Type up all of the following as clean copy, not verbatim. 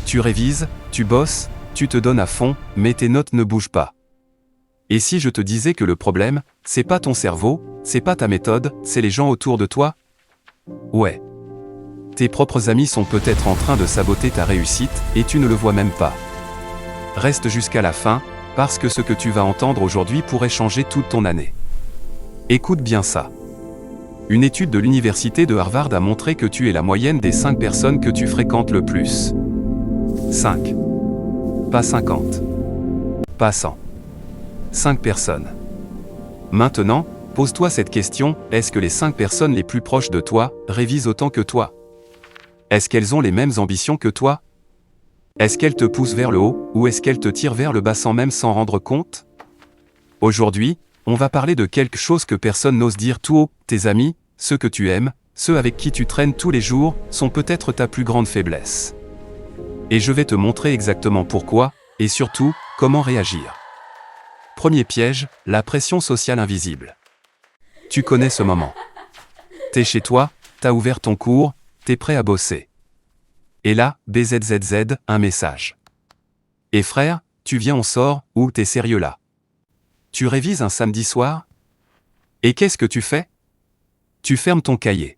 Tu révises, tu bosses, tu te donnes à fond, mais tes notes ne bougent pas. Et si je te disais que le problème, c'est pas ton cerveau, c'est pas ta méthode, c'est les gens autour de toi? Ouais. Tes propres amis sont peut-être en train de saboter ta réussite, et tu ne le vois même pas. Reste jusqu'à la fin, parce que ce que tu vas entendre aujourd'hui pourrait changer toute ton année. Écoute bien ça. Une étude de l'université de Harvard a montré que tu es la moyenne des 5 personnes que tu fréquentes le plus. 5. Pas 50. Pas 100. 5 personnes. Maintenant, pose-toi cette question, est-ce que les 5 personnes les plus proches de toi révisent autant que toi? Est-ce qu'elles ont les mêmes ambitions que toi? Est-ce qu'elles te poussent vers le haut, ou est-ce qu'elles te tirent vers le bas sans même s'en rendre compte? Aujourd'hui, on va parler de quelque chose que personne n'ose dire tout haut, tes amis, ceux que tu aimes, ceux avec qui tu traînes tous les jours, sont peut-être ta plus grande faiblesse. Et je vais te montrer exactement pourquoi, et surtout, comment réagir. Premier piège, la pression sociale invisible. Tu connais ce moment. T'es chez toi, t'as ouvert ton cours, t'es prêt à bosser. Et là, BZZZ, un message. Et frère, tu viens on sort, ou t'es sérieux là? Tu révises un samedi soir? Et qu'est-ce que tu fais? Tu fermes ton cahier.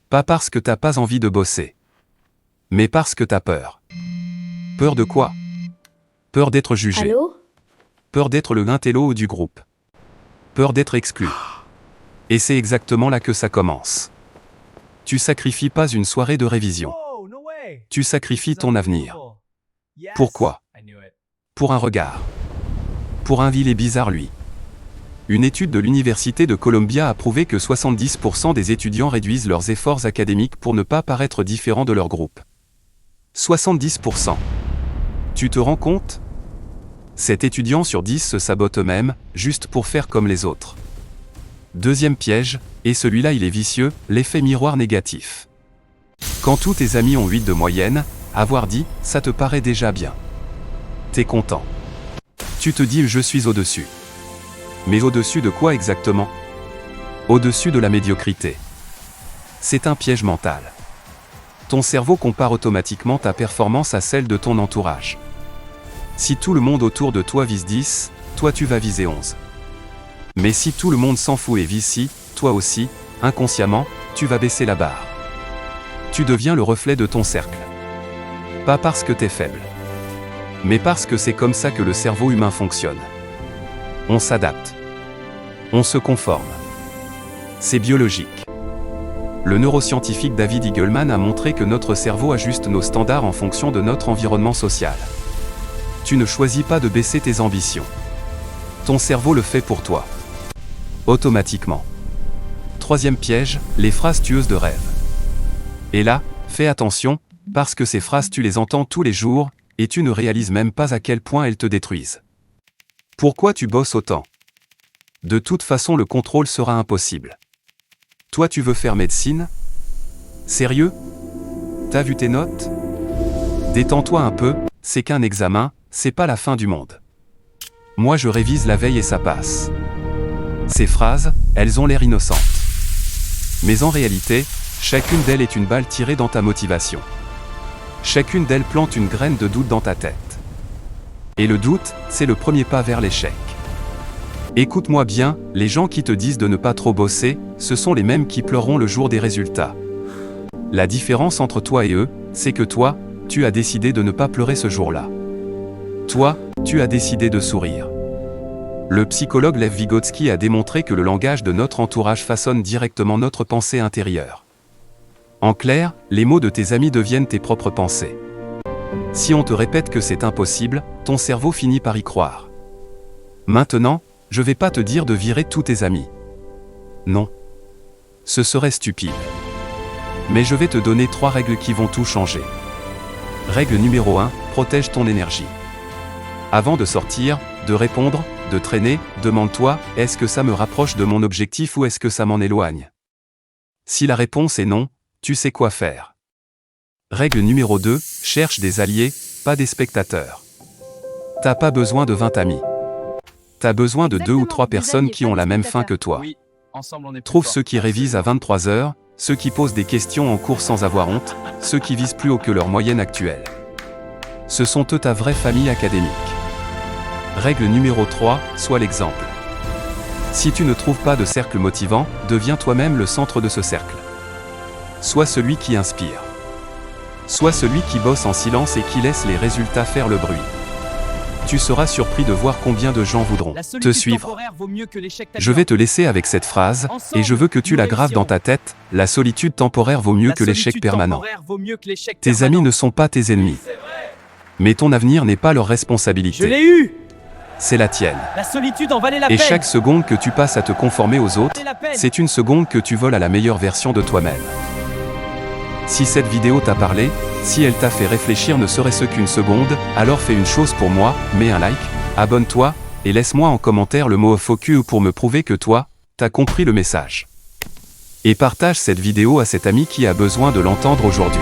Pas parce que t'as pas envie de bosser. Mais parce que t'as peur. Peur de quoi? Peur d'être jugé. Allô? Peur d'être le intello du groupe. Peur d'être exclu. Et c'est exactement là que ça commence. Tu sacrifies pas une soirée de révision. Tu sacrifies ton avenir. Pourquoi? Pour un regard. Pour un vilain bizarre lui. Une étude de l'Université de Columbia a prouvé que 70% des étudiants réduisent leurs efforts académiques pour ne pas paraître différents de leur groupe. 70%. Tu te rends compte? 7 étudiants sur 10 se sabotent eux-mêmes, juste pour faire comme les autres. Deuxième piège, et celui-là il est vicieux, l'effet miroir négatif. Quand tous tes amis ont 8 de moyenne, avoir dit, ça te paraît déjà bien. T'es content. Tu te dis je suis au-dessus. Mais au-dessus de quoi exactement? Au-dessus de la médiocrité. C'est un piège mental. Ton cerveau compare automatiquement ta performance à celle de ton entourage. Si tout le monde autour de toi vise 10, toi tu vas viser 11. Mais si tout le monde s'en fout et vise 6, toi aussi, inconsciemment, tu vas baisser la barre. Tu deviens le reflet de ton cercle. Pas parce que t'es faible. Mais parce que c'est comme ça que le cerveau humain fonctionne. On s'adapte. On se conforme. C'est biologique. Le neuroscientifique David Eagleman a montré que notre cerveau ajuste nos standards en fonction de notre environnement social. Tu ne choisis pas de baisser tes ambitions. Ton cerveau le fait pour toi. Automatiquement. Troisième piège, les phrases tueuses de rêve. Et là, fais attention, parce que ces phrases tu les entends tous les jours, et tu ne réalises même pas à quel point elles te détruisent. Pourquoi tu bosses autant? De toute façon le contrôle sera impossible. Toi tu veux faire médecine? Sérieux? T'as vu tes notes? Détends-toi un peu, c'est qu'un examen, c'est pas la fin du monde. Moi je révise la veille et ça passe. Ces phrases, elles ont l'air innocentes. Mais en réalité, chacune d'elles est une balle tirée dans ta motivation. Chacune d'elles plante une graine de doute dans ta tête. Et le doute, c'est le premier pas vers l'échec. Écoute-moi bien, les gens qui te disent de ne pas trop bosser, ce sont les mêmes qui pleureront le jour des résultats. La différence entre toi et eux, c'est que toi, tu as décidé de ne pas pleurer ce jour-là. Toi, tu as décidé de sourire. Le psychologue Lev Vygotsky a démontré que le langage de notre entourage façonne directement notre pensée intérieure. En clair, les mots de tes amis deviennent tes propres pensées. Si on te répète que c'est impossible, ton cerveau finit par y croire. Maintenant, je vais pas te dire de virer tous tes amis. Non. Ce serait stupide. Mais je vais te donner 3 règles qui vont tout changer. Règle numéro 1, protège ton énergie. Avant de sortir, de répondre, de traîner, demande-toi, est-ce que ça me rapproche de mon objectif ou est-ce que ça m'en éloigne? Si la réponse est non, tu sais quoi faire. Règle numéro 2, cherche des alliés, pas des spectateurs. T'as pas besoin de 20 amis. T'as besoin de 2 ou 3 personnes qui ont la même faim que toi. Trouve ceux qui révisent à 23 h, ceux qui posent des questions en cours sans avoir honte, ceux qui visent plus haut que leur moyenne actuelle. Ce sont eux ta vraie famille académique. Règle numéro 3, sois l'exemple. Si tu ne trouves pas de cercle motivant, deviens toi-même le centre de ce cercle. Sois celui qui inspire. Sois celui qui bosse en silence et qui laisse les résultats faire le bruit. Tu seras surpris de voir combien de gens voudront te suivre. Je vais te laisser avec cette phrase, et je veux que tu la graves dans ta tête, la solitude temporaire vaut mieux que l'échec permanent. Tes amis ne sont pas tes ennemis. Mais ton avenir n'est pas leur responsabilité. Je l'ai eu! C'est la tienne. La solitude en valait la peine. Et chaque seconde que tu passes à te conformer aux autres, c'est une seconde que tu voles à la meilleure version de toi-même. Si cette vidéo t'a parlé, si elle t'a fait réfléchir ne serait-ce qu'une seconde, alors fais une chose pour moi, mets un like, abonne-toi, et laisse-moi en commentaire le mot FOQ pour me prouver que toi, t'as compris le message. Et partage cette vidéo à cet ami qui a besoin de l'entendre aujourd'hui.